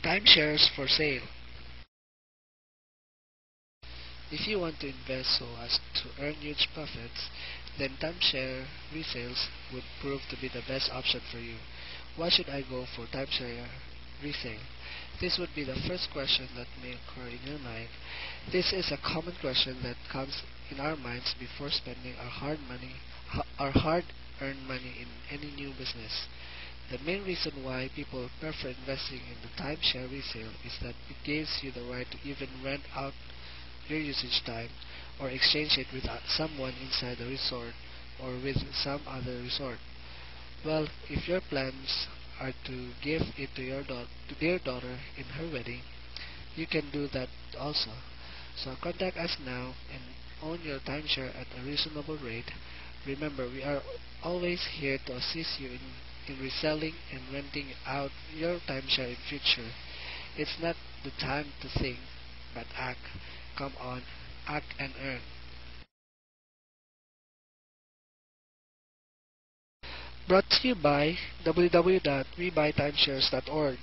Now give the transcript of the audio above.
Timeshares for sale. If you want to invest so as to earn huge profits, then timeshare resales would prove to be the best option for you. Why should I go for timeshare resale? This would be the first question that may occur in your mind. This is a common question that comes in our minds before spending our hard-earned money in any new business. The main reason why people prefer investing in the timeshare resale is that it gives you the right to even rent out your usage time or exchange it with someone inside the resort or with some other resort. Well, if your plans are to give it to their daughter in her wedding, you can do that also. So contact us now and own your timeshare at a reasonable rate. Remember, we are always here to assist you in reselling and renting out your timeshare in future. It's not the time to think, but act. Come on, act and earn. Brought to you by www.webuytimeshares.org.